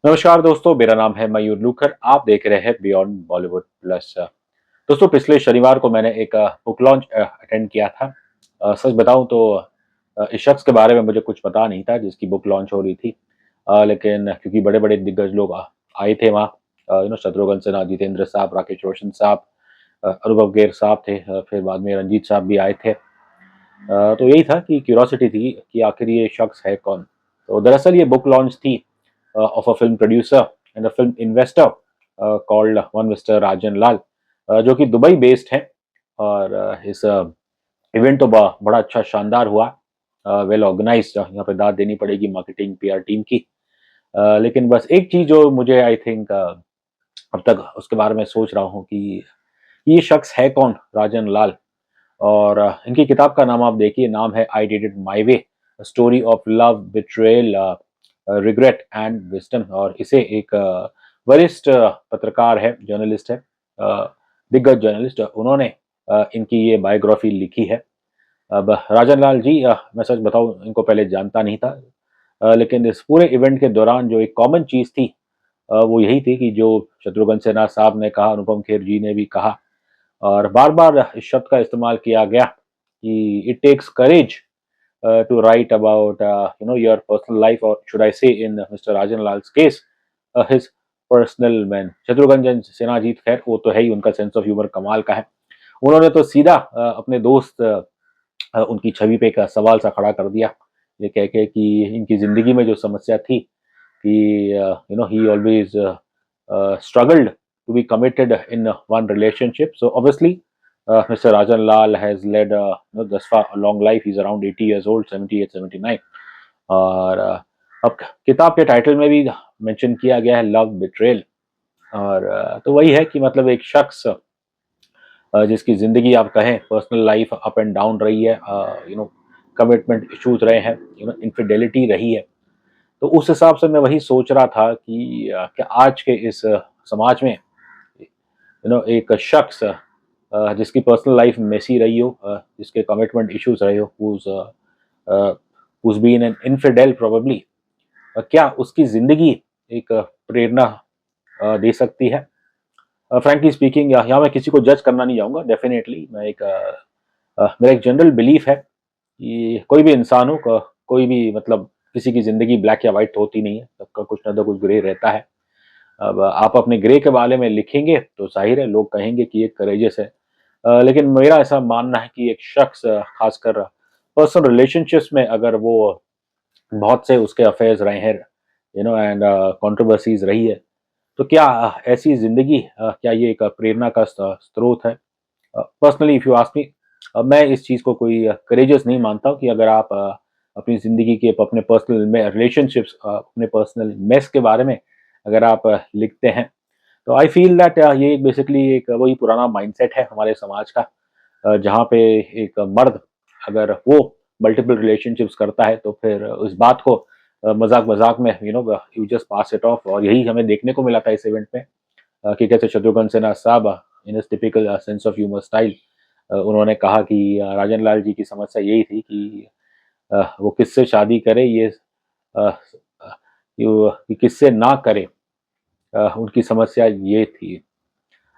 नमस्कार दोस्तों, मेरा नाम है मयूर लूखर। आप देख रहे हैं बियॉन्ड बॉलीवुड प्लस। दोस्तों, पिछले शनिवार को मैंने एक बुक लॉन्च अटेंड किया था। सच बताऊं तो इस शख्स के बारे में मुझे कुछ पता नहीं था जिसकी बुक लॉन्च हो रही थी। लेकिन क्योंकि बड़े-बड़े दिग्गज लोग आए थे वहाँ, शत्रुघ्न सिन्हा, जितेंद्र साहब, राकेश रोशन साहब, अनुभव खेर साहब थे, फिर बाद में रंजीत साहब भी आए थे। तो यही था कि क्यूरियोसिटी थी कि आखिर ये शख्स है कौन? तो दरअसल ये बुक लॉन्च थी of a film producer and a film investor called one Mr. राजन लाल, जो कि दुबई बेस्ड है। और इस इवेंट तो बड़ा अच्छा शानदार हुआ, वेल ऑर्गेनाइज्ड। यहाँ पे दाद देनी पड़ेगी मार्केटिंग पीआर टीम की। लेकिन बस एक चीज़ जो मुझे आई थिंक अब तक उसके बारे में सोच रहा हूँ कि ये शख्स है कौन, राजन लाल। और इनकी किताब का नाम आप देखिए, नाम है आई did it my way, story of love, betrayal, regret and wisdom. और इसे एक वरिष्ठ पत्रकार है, जर्नलिस्ट है, दिग्गज जर्नलिस्ट, उन्होंने इनकी ये बायोग्राफी लिखी है। अब राजन लाल जी, मैं सच बताऊं, इनको पहले जानता नहीं था। लेकिन इस पूरे इवेंट के दौरान जो एक कॉमन चीज़ थी, वो यही थी कि जो शत्रुघ्न सिन्हा साहब ने कहा, अनुपम खेर जी ने भी कहा, और बार-बार इस शब्द का इस्तेमाल किया गया कि it takes courage to write about your personal life, और should I say in mister Rajan Lal's case his personal man. Shatrughan Sinha ji, खैर वो तो है ही, उनका सेंस ऑफ ह्यूमर कमाल का है। उन्होंने तो सीधा अपने दोस्त उनकी छवि पे एक सवाल सा खड़ा कर दिया, ये कह के कि इनकी ज़िंदगी में जो समस्या थी कि he always struggled to be committed in one relationship. So obviously, Mr. Rajan Lal has led thus far a long life. He's around 80 years old, 78, 79. और अब किताब के टाइटल में भी मेंशन किया गया है लव बिट्रेल। और तो वही है कि मतलब एक शख्स जिसकी ज़िंदगी आप कहें, personal life up and down रही है, कमिटमेंट इश्यूज रहे हैं, इनफिडेलिटी रही है। तो उस हिसाब से मैं वही सोच रहा था कि क्या आज के इस समाज में एक शख्स जिसकी पर्सनल लाइफ मेसी रही हो, जिसके कमिटमेंट इश्यूज रहे हो, who's been an infidel probably, क्या उसकी ज़िंदगी एक प्रेरणा दे सकती है? फ्रैंकली स्पीकिंग, यहाँ मैं किसी को जज करना नहीं चाहूँगा। डेफिनेटली मैं मेरा एक जनरल बिलीफ है कि कोई भी इंसान हो, कोई भी मतलब किसी की ज़िंदगी ब्लैक या व्हाइट तो होती नहीं है, सबका कुछ ना तो कुछ ग्रे रहता है। अब आप अपने ग्रे के बारे में लिखेंगे तो ज़ाहिर है लोग कहेंगे कि ये करेजियस है। लेकिन मेरा ऐसा मानना है कि एक शख्स, खासकर पर्सनल रिलेशनशिप्स में, अगर वो बहुत से उसके अफेयर्स रहे हैं, एंड कंट्रोवर्सीज रही है, तो क्या ऐसी ज़िंदगी, क्या ये एक प्रेरणा का स्रोत है? पर्सनली इफ यू आस्क मी, मैं इस चीज़ को कोई करेजियस नहीं मानता हूँ कि अगर आप अपनी ज़िंदगी के, अपने पर्सनल में रिलेशनशिप्स, अपने पर्सनल मेस के बारे में अगर आप लिखते हैं, तो आई फील दैट ये बेसिकली एक वही पुराना माइंडसेट है हमारे समाज का, जहाँ पे एक मर्द अगर वो मल्टीपल रिलेशनशिप्स करता है तो फिर उस बात को मजाक-मजाक में you just pass it of. और यही हमें देखने को मिला था इस इवेंट में, कि कैसे शत्रुघ्न सिन्हा साहब in his typical sense of humour style, उन्होंने कहा कि राजन लाल जी की समस्या यही थी कि वो किससे शादी करे, ये कि किससे ना करे, उनकी समस्या ये थी।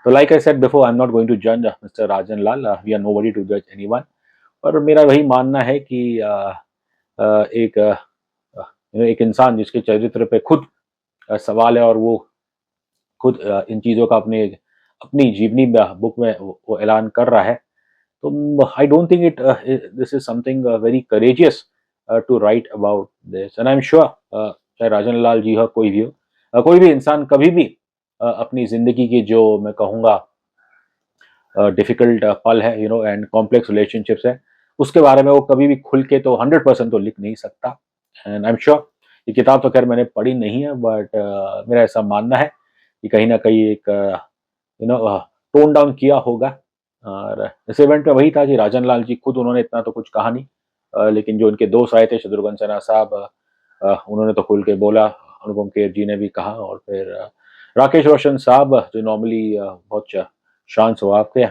तो like I said before, I am not going to जज mister Rajan Lal, we are nobody to जज एनीवन। और मेरा वही मानना है कि एक एक इंसान जिसके चरित्र पे खुद सवाल है, और वो खुद इन चीज़ों का अपने अपनी जीवनी बुक में वो ऐलान कर रहा है, तो I don't think it this is something very courageous to write about this. And I am sure, चाहे राजन लाल जी हो, कोई भी हो, कोई भी इंसान कभी भी अपनी ज़िंदगी की जो मैं कहूँगा डिफ़िकल्ट पल है, एंड कॉम्प्लेक्स रिलेशनशिप्स है, उसके बारे में वो कभी भी खुल के तो 100% तो लिख नहीं सकता। एंड आई एम श्योर, ये किताब तो खैर मैंने पढ़ी नहीं है, बट मेरा ऐसा मानना है कि कहीं न कहीं एक टोन डाउन किया होगा। और इस इवेंट में वही था कि राजन लाल जी खुद, उन्होंने इतना तो कुछ कहा नहीं, लेकिन जो उनके दोस्त आए थे, शत्रुघ्न सिन्हा साहब, उन्होंने तो खुल के बोला, अनुपम खेर जी ने भी कहा, और फिर राकेश रोशन साहब जो नॉर्मली बहुत शांत स्वभाव के,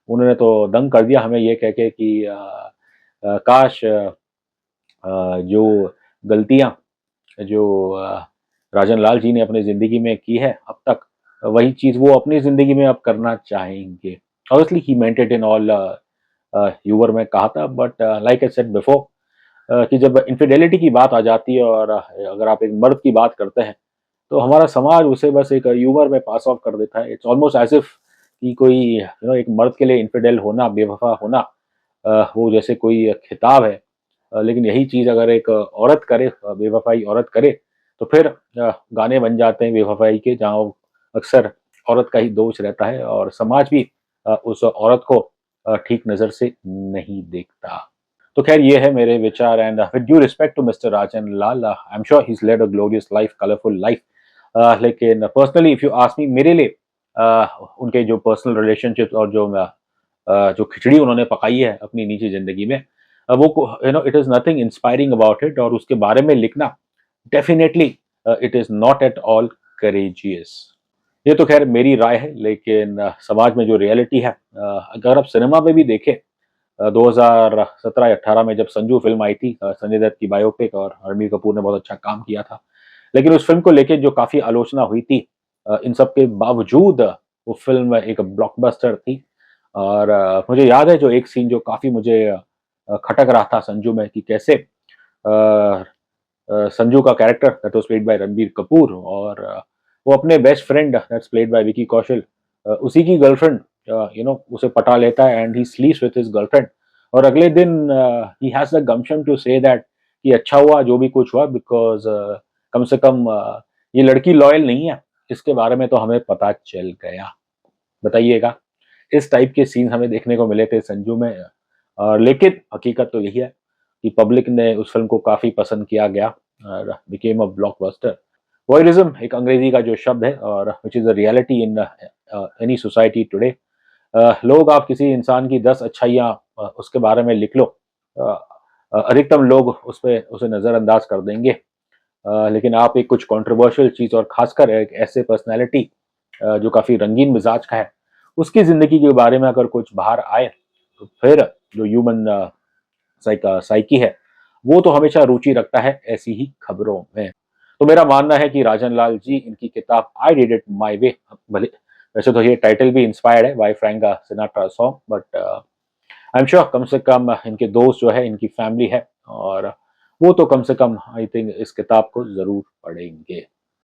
उन्होंने तो दंग कर दिया हमें ये कह के कि काश जो गलतियाँ जो राजन लाल जी ने अपनी ज़िंदगी में की है अब तक, वही चीज़ वो अपनी ज़िंदगी में अब करना चाहेंगे। Obviously he meant it in all humour में कहा था, but like I said before कि जब इन्फिडेलिटी की बात आ जाती है और अगर आप एक मर्द की बात करते हैं, तो हमारा समाज उसे बस एक ह्यूमर में पास ऑफ कर देता है। इट्स ऑलमोस्ट एज़ इफ कि कोई एक मर्द के लिए इन्फिडेल होना, बेवफ़ा होना वो जैसे कोई खिताब है। लेकिन यही चीज़ अगर एक औरत करे, बेवफ़ाई औरत करे, तो फिर गाने बन जाते हैं बेवफ़ाई के, जहाँ वो अक्सर औरत का ही दोष रहता है और समाज भी उस औरत को ठीक नज़र से नहीं देखता। तो ख़ैर ये है मेरे विचार, and with due respect to mister Rajan Lal, I am sure he is led a glorious life, colourful life. लेकिन personally if you ask me, मेरे लिए उनके जो पर्सनल रिलेशनशिप्स और जो खिचड़ी उन्होंने पकाई है अपनी निजी ज़िंदगी में, वो it is nothing inspiring about it, और उसके बारे में लिखना definitely it is not at all courageous. ये तो ख़ैर मेरी राय है, लेकिन समाज में जो रियलिटी है, अगर आप सिनेमा में भी देखें, 2017 या 18 में जब संजू फ़िल्म आई थी, संजय दत्त की बायोपिक, और रणबीर कपूर ने बहुत अच्छा काम किया था। लेकिन उस फ़िल्म को लेके जो काफ़ी आलोचना हुई थी, इन सब के बावजूद वो फ़िल्म एक ब्लॉकबस्टर थी। और मुझे याद है जो एक सीन जो काफ़ी मुझे खटक रहा था संजू में, कि कैसे संजू का character that was played by Ranbir Kapoor, और वो अपने best friend that's played by Vicky Kaushal, उसी की गर्लफ्रेंड उसे पटा लेता है, and he sleeps with his girlfriend. और अगले दिन ही has the gumption to say that कि अच्छा हुआ जो भी कुछ हुआ, बिकॉज़ कम से कम ये लड़की लॉयल नहीं है, इसके बारे में तो हमें पता चल गया। बताइएगा, इस टाइप के सीन हमें देखने को मिले थे संजू में। लेकिन हकीकत तो यही है कि पब्लिक ने उस फ़िल्म को काफ़ी पसंद किया गया और बिकेम अ ब्लॉकबस्टर। वॉयरिज़्म एक अंग्रेज़ी का जो शब्द है, और which is a reality in any society today. लोग, आप किसी इंसान की 10 अच्छाइयाँ उसके बारे में लिख लो, अ अधिकतम लोग उसपे उसे नज़रअंदाज कर देंगे। लेकिन आप एक कुछ कंट्रोवर्शियल चीज़, और ख़ासकर एक ऐसे पर्सनैलिटी जो काफ़ी रंगीन मिज़ाज का है, उसकी ज़िंदगी के बारे में अगर कुछ बाहर आए, तो फिर जो ह्यूमन साइकी है, वो तो हमेशा रुचि रखता है ऐसी ही खबरों में। तो मेरा मानना है कि राजन लाल जी, इनकी किताब I did it my way, भले वैसे तो ये टाइटल भी इंस्पायर्ड है by Frank Sinatra song, but I am sure कम से कम इनके दोस्त जो है, इनकी फैमिली है, और वो तो कम से कम आई थिंक इस किताब को ज़रूर पढ़ेंगे।